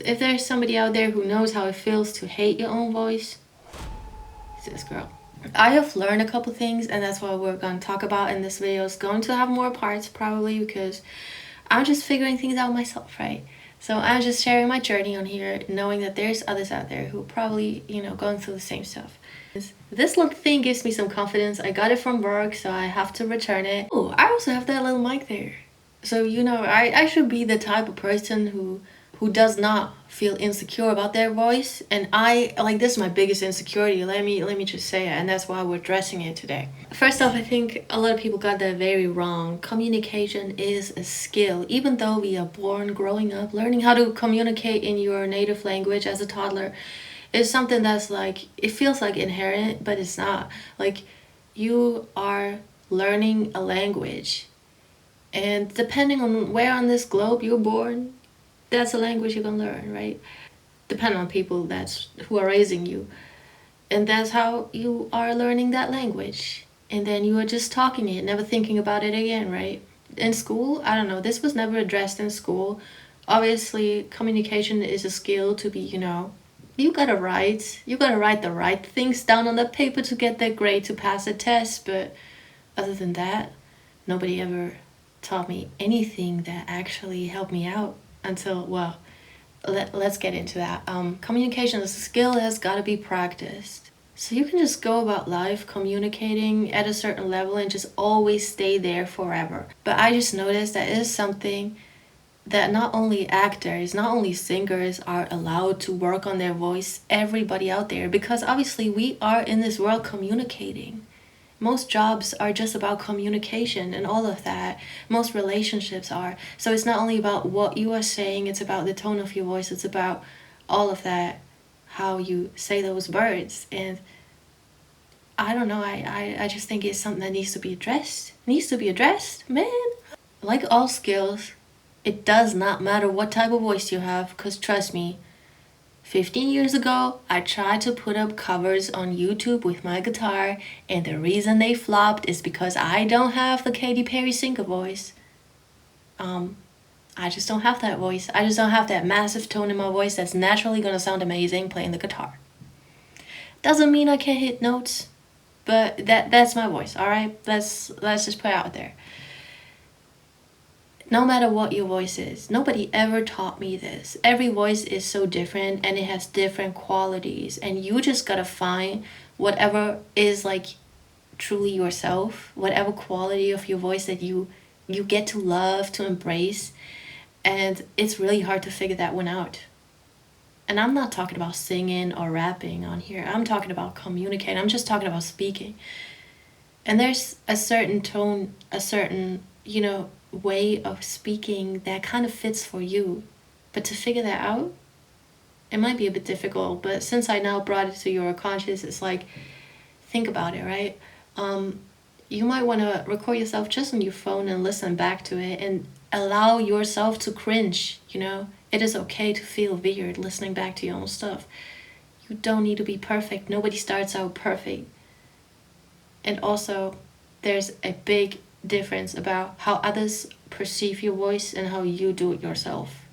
If there's somebody out there who knows how it feels to hate your own voice, it's this girl. I have learned a couple things, and that's what we're going to talk about in this video. It's going to have more parts probably because I'm just figuring things out myself, right? So I'm just sharing my journey on here, knowing that there's others out there who probably, going through the same stuff. This little thing gives me some confidence. I got it from work, so I have to return it. Oh, I also have that little mic there. So, I should be the type of person who does not feel insecure about their voice. And this is my biggest insecurity. Let me just say it, and that's why we're addressing it today. First off, I think a lot of people got that very wrong. Communication is a skill. Even though we are born, growing up, learning how to communicate in your native language as a toddler is something that's it feels like inherent, but it's not. You are learning a language. And depending on where on this globe you're born, that's a language you're gonna learn, right? Depending on people who are raising you. And that's how you are learning that language. And then you are just talking it, never thinking about it again, right? In school, I don't know, this was never addressed in school. Obviously, communication is a skill to be, you gotta write the right things down on the paper to get that grade to pass a test. But other than that, nobody ever taught me anything that actually helped me out until, well, let's get into that. Communication is a skill that has got to be practiced. So you can just go about life communicating at a certain level and just always stay there forever. But I just noticed that it is something that not only actors, not only singers are allowed to work on their voice, everybody out there, because obviously we are in this world communicating. Most jobs are just about communication and all of that. Most relationships are. So it's not only about what you are saying, it's about the tone of your voice, it's about all of that, how you say those words. And I don't know, I just think it's something that needs to be addressed. Man. Like all skills, it does not matter what type of voice you have, because trust me, 15 years ago, I tried to put up covers on YouTube with my guitar, and the reason they flopped is because I don't have the Katy Perry singer voice. I just don't have that voice. I just don't have that massive tone in my voice that's naturally gonna sound amazing playing the guitar. Doesn't mean I can't hit notes, but that's my voice, alright? Let's just put it out there. No matter what your voice is, nobody ever taught me this. Every voice is so different and it has different qualities, and you just gotta find whatever is truly yourself, whatever quality of your voice that you get to love, to embrace. And it's really hard to figure that one out. And I'm not talking about singing or rapping on here. I'm talking about communicating. I'm just talking about speaking. And there's a certain tone, a certain, way of speaking that kind of fits for you. But to figure that out, it might be a bit difficult. But since I now brought it to your conscious, it's think about it, right? You might want to record yourself just on your phone and listen back to it and allow yourself to cringe. It is okay to feel weird listening back to your own stuff. You don't need to be perfect. Nobody starts out perfect. And also, there's a big difference about how others perceive your voice and how you do it yourself.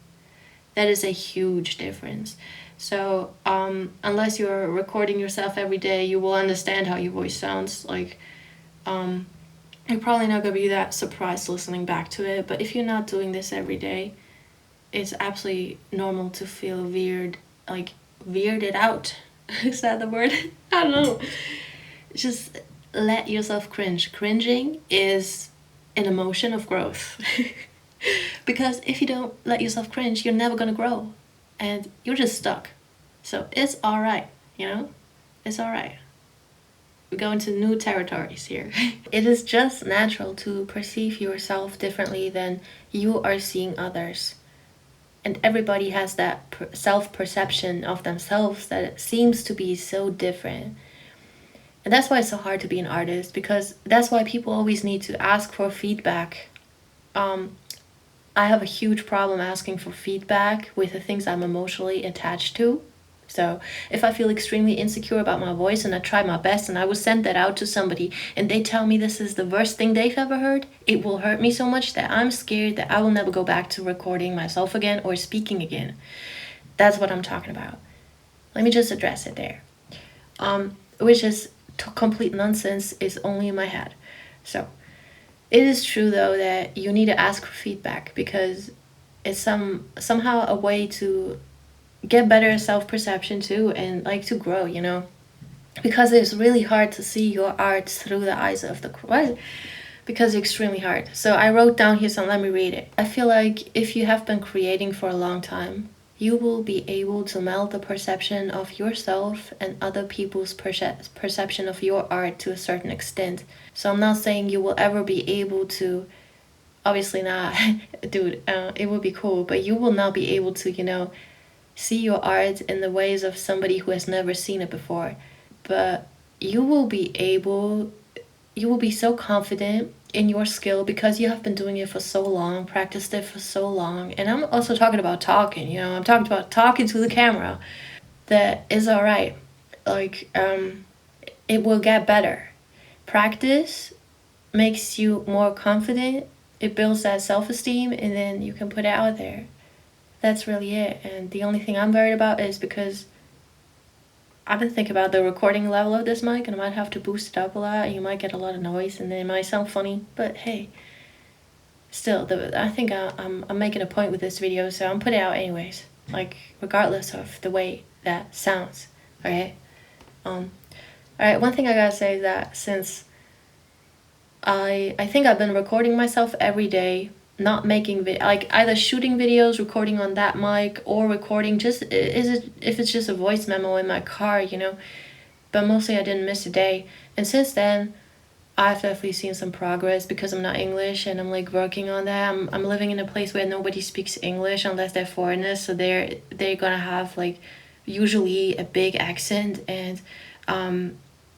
That is a huge difference. So unless you're recording yourself every day, you will understand how your voice sounds. You're probably not going to be that surprised listening back to it. But if you're not doing this every day, it's absolutely normal to feel weird, weirded out. Is that the word? I don't know. Just let yourself cringe. Cringing is an emotion of growth. Because if you don't let yourself cringe, you're never gonna grow. And you're just stuck. So it's alright, It's alright. We're going to new territories here. It is just natural to perceive yourself differently than you are seeing others. And everybody has that self-perception of themselves that seems to be so different. And that's why it's so hard to be an artist, because that's why people always need to ask for feedback. I have a huge problem asking for feedback with the things I'm emotionally attached to. So if I feel extremely insecure about my voice and I try my best and I will send that out to somebody and they tell me this is the worst thing they've ever heard, it will hurt me so much that I'm scared that I will never go back to recording myself again or speaking again. That's what I'm talking about. Let me just address it there. Which is complete nonsense, is only in my head. So it is true though that you need to ask for feedback, because it's somehow a way to get better self-perception too, and like to grow, you know, because it's really hard to see your art through the eyes of the crowd, because it's extremely hard. So I wrote down here some, let me read it. I feel like if you have been creating for a long time, you will be able to meld the perception of yourself and other people's perception of your art to a certain extent. So I'm not saying you will ever be able to, obviously not, dude, it would be cool, but you will not be able to, you know, see your art in the ways of somebody who has never seen it before. But you will be so confident in your skill because you have been doing it for so long, practiced it for so long. And I'm also talking about talking, you know, I'm talking about talking to the camera. That is all right. Like, it will get better. Practice makes you more confident. It builds that self-esteem, and then you can put it out there. That's really it. And the only thing I'm worried about is because I've been thinking about the recording level of this mic, and I might have to boost it up a lot, and you might get a lot of noise, and then it might sound funny. But hey, still, I think I'm making a point with this video, so I'm putting it out anyways. Like, regardless of the way that sounds. Okay. Alright, one thing I gotta say is that since I think I've been recording myself every day, not making like either shooting videos, recording on that mic, or recording just if it's just a voice memo in my car, you know. But mostly I didn't miss a day, and since then I've definitely seen some progress because I'm not English and I'm like working on that. I'm living in a place where nobody speaks English unless they're foreigners, so they're gonna have like usually a big accent, and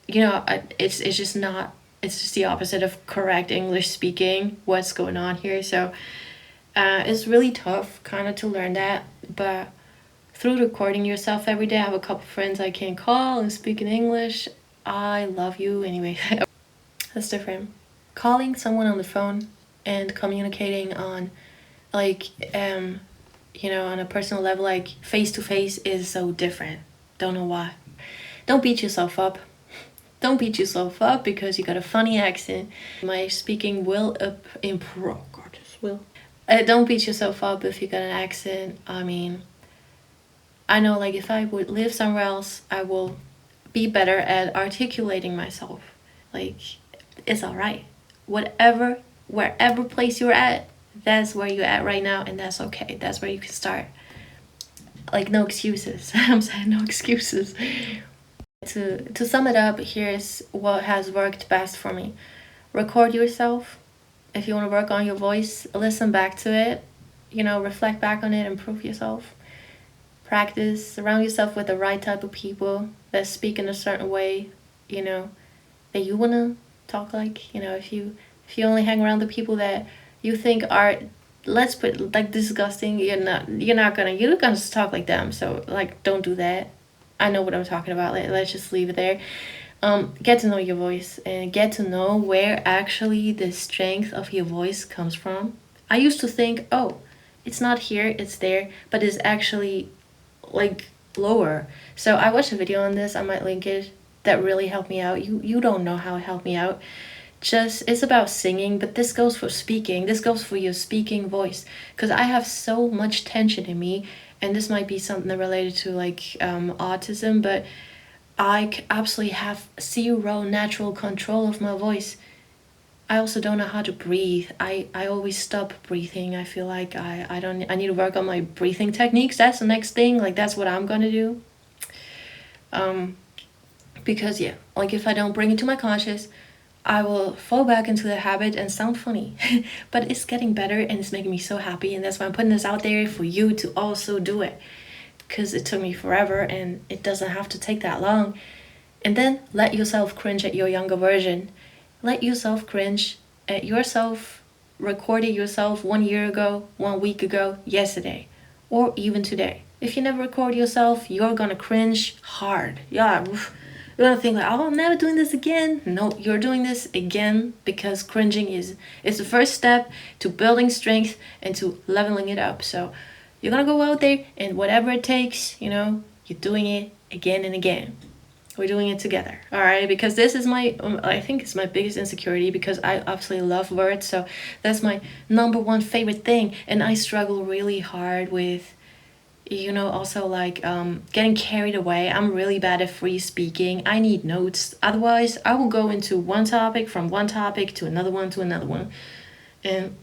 you know, it's just not, it's just the opposite of correct English speaking, what's going on here. So it's really tough kind of to learn that, but through recording yourself every day, I have a couple friends I can call and speak in English. I love you anyway. That's different. Calling someone on the phone and communicating on like you know, on a personal level, like face to face, is so different. Don't know why. Don't beat yourself up. Don't beat yourself up because you got a funny accent. My speaking will improve. Gorgeous will. Don't beat yourself up if you got an accent. I mean, I know, like, if I would live somewhere else, I will be better at articulating myself. Like, it's alright. Whatever, wherever place you're at, that's where you're at right now, and that's okay. That's where you can start. Like, no excuses. I'm saying no excuses. To sum it up, here's what has worked best for me. Record yourself. If you want to work on your voice, listen back to it. You know, reflect back on it, improve yourself. Practice. Surround yourself with the right type of people that speak in a certain way, you know, that you want to talk like. You know, if you only hang around the people that you think are, let's put like disgusting, you're gonna talk like them. So like, don't do that. I know what I'm talking about. Let's just leave it there. Get to know your voice and get to know where actually the strength of your voice comes from. I used to think, oh, it's not here, it's there, but it's actually like lower. So I watched a video on this, I might link it, that really helped me out. You don't know how it helped me out. Just, it's about singing, but this goes for speaking. This goes for your speaking voice, because I have so much tension in me, and this might be something related to like autism, but I absolutely have zero natural control of my voice. I also don't know how to breathe. I always stop breathing. I feel like I need to work on my breathing techniques. That's the next thing. Like, that's what I'm gonna do. Because yeah, like if I don't bring it to my conscious, I will fall back into the habit and sound funny. But it's getting better and it's making me so happy, and that's why I'm putting this out there for you to also do it. Because it took me forever and it doesn't have to take that long. And then let yourself cringe at your younger version. Let yourself cringe at yourself recording yourself 1 year ago, 1 week ago, yesterday, or even today. If you never record yourself, you're gonna cringe hard. Yeah, you're gonna think like, oh, I'm never doing this again. No, you're doing this again, because cringing is the first step to building strength and to leveling it up. So you're gonna go out there and whatever it takes, you know, you're doing it again and again. We're doing it together, all right? Because this is my, I think it's my biggest insecurity, because I absolutely love words. So that's my number one favorite thing. And I struggle really hard with, you know, also like getting carried away. I'm really bad at free speaking. I need notes. Otherwise, I will go into one topic, from one topic to another one to another one. And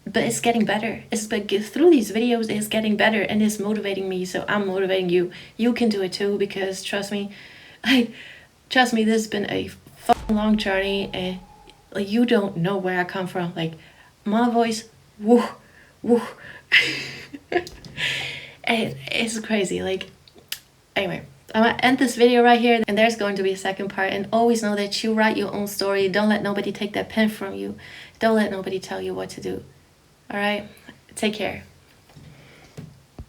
but it's getting better. It's like through these videos, it's getting better, and it's motivating me. So I'm motivating you. You can do it too, because trust me, trust me, this has been a fucking long journey, and like you don't know where I come from. Like my voice, woo, woo. And it's crazy. Like anyway, I'm gonna end this video right here, and there's going to be a second part. And always know that you write your own story. Don't let nobody take that pen from you. Don't let nobody tell you what to do. All right, take care.